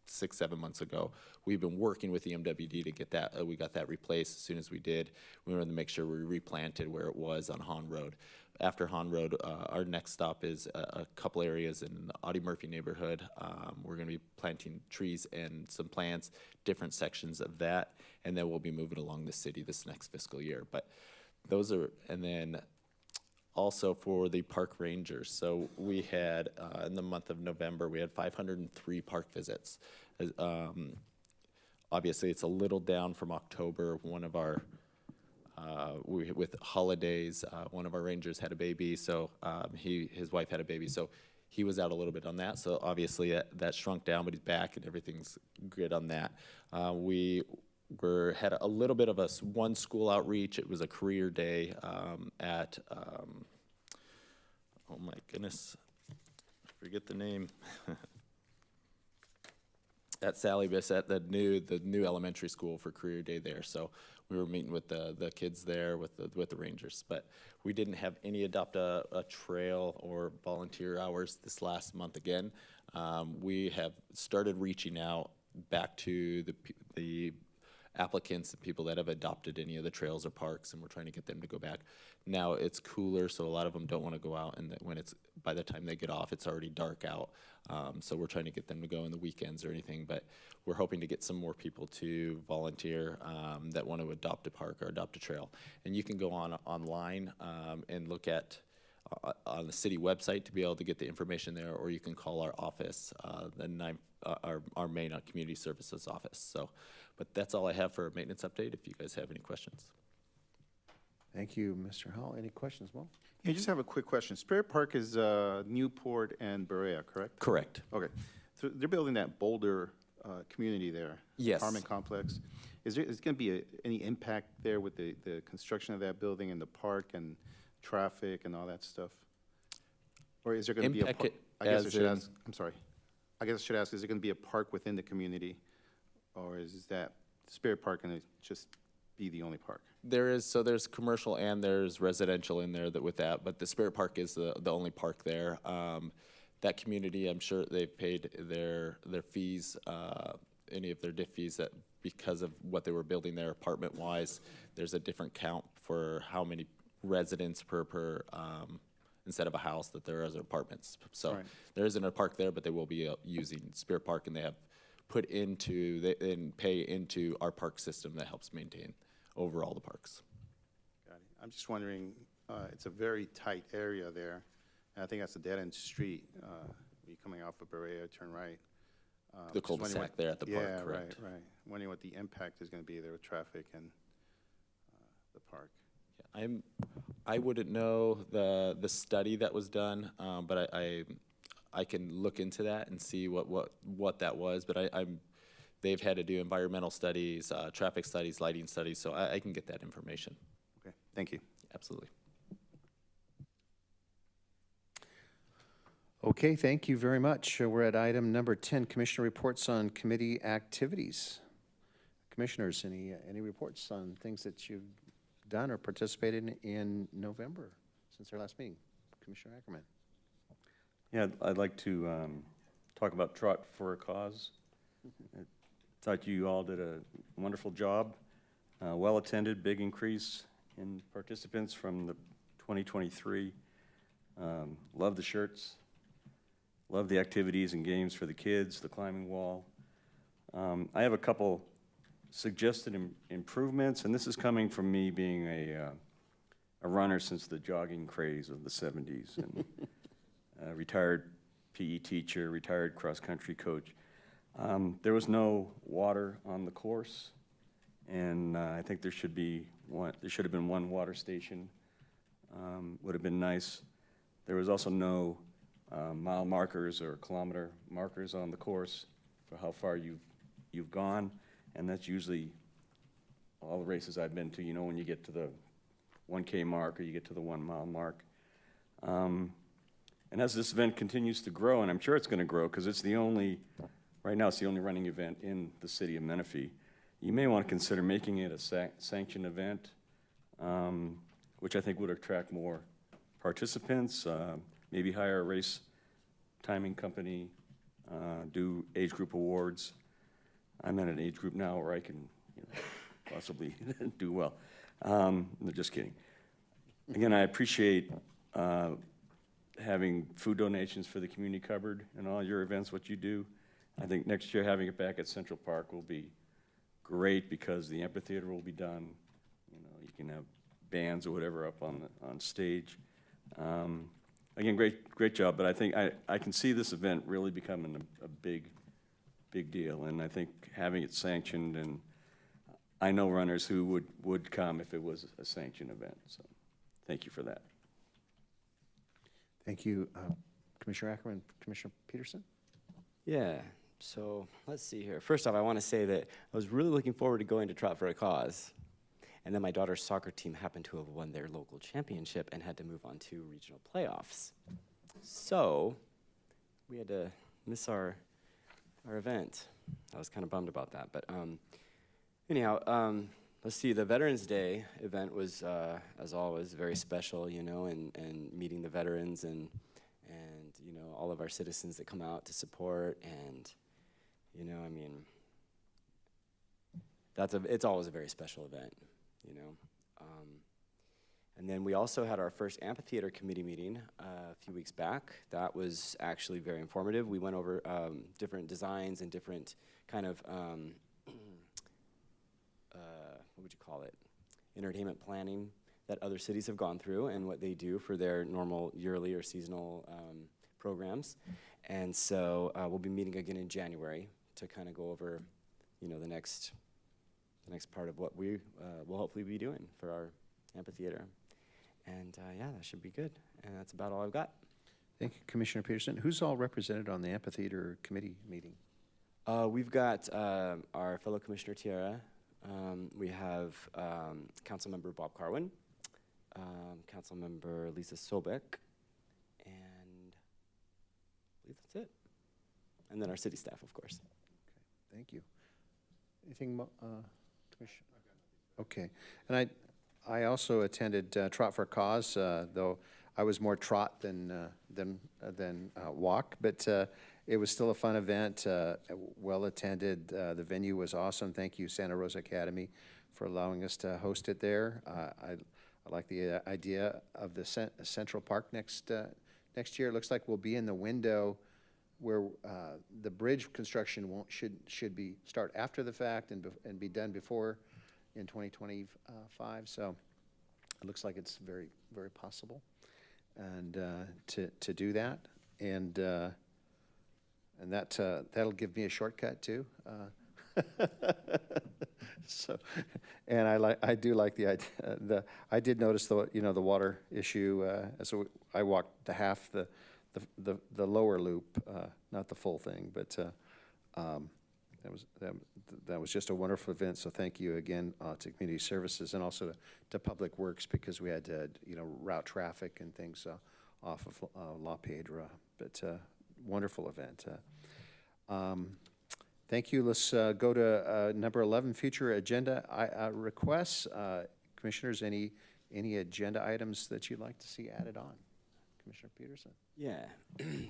6-7 months ago. We've been working with the MWD to get that. We got that replaced as soon as we did. We wanted to make sure we replanted where it was on Hahn Road. After Hahn Road, our next stop is a couple areas in the Audie Murphy neighborhood. We're going to be planting trees and some plants, different sections of that, and then we'll be moving along the city this next fiscal year. But those are, and then also for the park rangers. So we had, in the month of November, we had 503 park visits. Obviously, it's a little down from October. One of our, with holidays, one of our rangers had a baby, so his wife had a baby, so he was out a little bit on that. So obviously that shrunk down, but he's back and everything's good on that. We had a little bit of one school outreach. It was a career day at, oh my goodness, I forget the name. At Sally Bissett, the new elementary school for career day there. So we were meeting with the kids there with the rangers, but we didn't have any adopt a trail or volunteer hours this last month again. We have started reaching out back to the applicants and people that have adopted any of the trails or parks, and we're trying to get them to go back. Now it's cooler, so a lot of them don't want to go out, and by the time they get off, it's already dark out. So we're trying to get them to go in the weekends or anything, but we're hoping to get some more people to volunteer that want to adopt a park or adopt a trail. And you can go online and look at on the city website to be able to get the information there, or you can call our office, our main community services office. So, but that's all I have for a maintenance update. If you guys have any questions. Thank you, Mr. Howell. Any questions, Will? Yeah, I just have a quick question. Spirit Park is Newport and Berea, correct? Correct. Okay. So they're building that Boulder community there. Yes. Apartment complex. Is going to be any impact there with the construction of that building and the park and traffic and all that stuff? Or is there going to be a park? I guess I should ask, I'm sorry. I guess I should ask, is there going to be a park within the community? Or is that Spirit Park going to just be the only park? There's commercial and there's residential in there with that, but the Spirit Park is the only park there. That community, I'm sure they've paid their fees, any of their diff fees, that because of what they were building there apartment-wise, there's a different count for how many residents per instead of a house that there is apartments. So right. There isn't a park there, but they will be using Spirit Park, and they have put into and pay into our park system that helps maintain overall the parks. Got it. I'm just wondering, it's a very tight area there, and I think that's a dead-end street. When you're coming off of Berea, turn right. The just wondering cul-de-sac there at the park, Yeah, correct. right. Wondering what the impact is going to be there with traffic and the park. I wouldn't know the study that was done, but I can look into that and see what that was. But they've had to do environmental studies, traffic studies, lighting studies, so I can get that information. Okay, thank you. Absolutely. Okay, thank you very much. We're at item number 10, Commissioner reports on committee activities. Commissioners, any reports on things that you've done or participated in November since our last meeting? Commissioner Ackerman. Yeah, I'd like to talk about Trot for a Cause. I thought you all did a wonderful job. Well-attended, big increase in participants from the 2023. Love the shirts. Love the activities and games for the kids, the climbing wall. I have a couple suggested improvements, and this is coming from me being a runner since the jogging craze of the 70s, and a retired PE teacher, retired cross-country coach. There was no water on the course, and I think there should have been one water station. Would have been nice. There was also no mile markers or kilometer markers on the course for how far you've gone, and that's usually all the races I've been to, you know, when you get to the 1K mark or you get to the 1 mile mark. And as this event continues to grow, and I'm sure it's going to grow because right now it's the only running event in the city of Menifee, you may want to consider making it a sanctioned event, which I think would attract more participants, maybe hire a race timing company, do age group awards. I'm in an age group now where I can possibly do well. No, just kidding. Again, I appreciate having food donations for the community cupboard and all your events, what you do. I think next year having it back at Central Park will be great because the amphitheater will be done. You know, you can have bands or whatever up on stage. Again, great job, but I think I can see this event really becoming a big deal, and I think having it sanctioned, and I know runners who would come if it was a sanctioned event, so thank you for that. Thank you, Commissioner Ackerman. Commissioner Peterson? Yeah, so let's see here. First off, I want to say that I was really looking forward to going to Trot for a Cause. And then my daughter's soccer team happened to have won their local championship and had to move on to regional playoffs. So we had to miss our event. I was kind of bummed about that. But anyhow, let's see. The Veterans Day event was, as always, very special, you know, and meeting the veterans and you know, all of our citizens that come out to support. And, you know, I mean, it's always a very special event. You know, and then we also had our first amphitheater committee meeting a few weeks back. That was actually very informative. We went over different designs and different kind of, what would you call it, entertainment planning that other cities have gone through and what they do for their normal yearly or seasonal programs. And so we'll be meeting again in January to kind of go over, you know, the next part of what we will hopefully be doing for our amphitheater. And yeah, that should be good. And that's about all I've got. Thank you, Commissioner Peterson. Who's all represented on the amphitheater committee meeting? We've got our fellow Commissioner Tierra. We have Councilmember Bob Carwin, Councilmember Lisa Sobek, and I believe that's it. And then our city staff, of course. Okay, thank you. Anything, Commissioner? Okay, and I also attended Trot for a Cause, though I was more trot than walk, but it was still a fun event, well attended. The venue was awesome. Thank you, Santa Rosa Academy, for allowing us to host it there. I like the idea of the Central Park next year. It looks like we'll be in the window where the bridge construction should be start after the fact and be done before in 2025. So it looks like it's very, very possible and to do that. And And that'll give me a shortcut too. So, and I do like the idea, I did notice the water issue, so I walked the lower loop, not the full thing, but that was just a wonderful event, so thank you again to Community Services and also to Public Works, because we had to, route traffic and things off of La Piedra, but wonderful event. Thank you. Let's go to number 11, future agenda requests. Commissioners, any agenda items that you'd like to see added on? Commissioner Peterson. Yeah.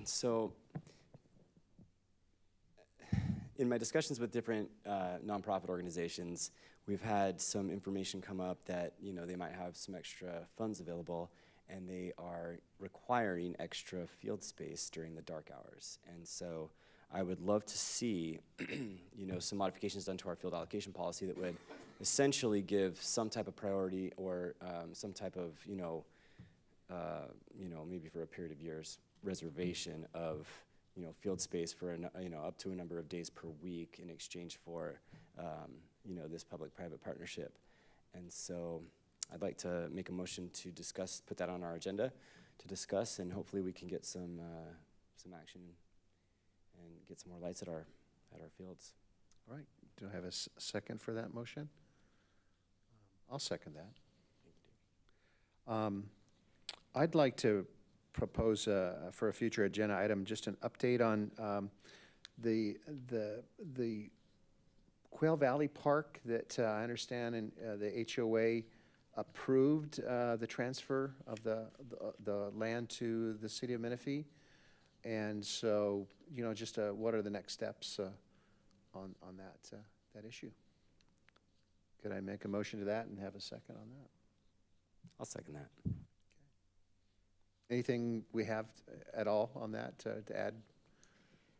So in my discussions with different nonprofit organizations, we've had some information come up that they might have some extra funds available, and they are requiring extra field space during the dark hours. And so I would love to see, some modifications done to our field allocation policy that would essentially give some type of priority or some type of, maybe for a period of years, reservation of, field space for, up to a number of days per week in exchange for, this public-private partnership. And so I'd like to make a motion to put that on our agenda to discuss, and hopefully we can get some action and get some more lights at our fields. All right. Do I have a second for that motion? I'll second that. I'd like to propose for a future agenda item just an update on the Quail Valley Park that I understand the HOA approved the transfer of the land to the city of Menifee. And so, just what are the next steps on that issue? Could I make a motion to that and have a second on that? I'll second that. Anything we have at all on that to add?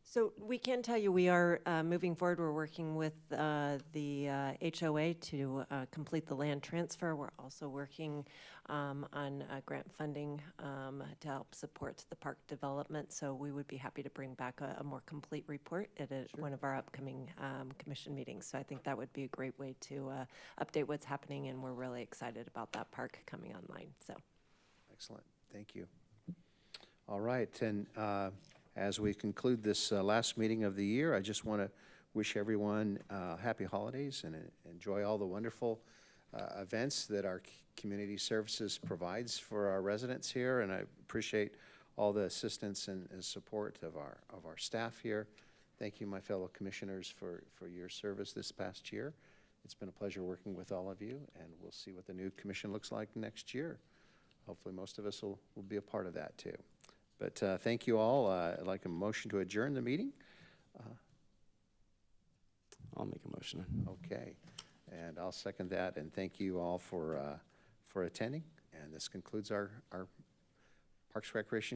So we can tell you we are moving forward. We're working with the HOA to complete the land transfer. We're also working on grant funding to help support the park development. So we would be happy to bring back a more complete report at one of our upcoming commission meetings. So I think that would be a great way to update what's happening, and we're really excited about that park coming online. So, excellent. Thank you. All right, and as we conclude this last meeting of the year, I just want to wish everyone happy holidays and enjoy all the wonderful events that our community services provides for our residents here. And I appreciate all the assistance and support of our staff here. Thank you, my fellow commissioners, for your service this past year. It's been a pleasure working with all of you, and we'll see what the new commission looks like next year. Hopefully most of us will be a part of that too. But thank you all. I'd like a motion to adjourn the meeting. I'll make a motion. Okay, and I'll second that. And thank you all for attending. And this concludes our Parks Recreation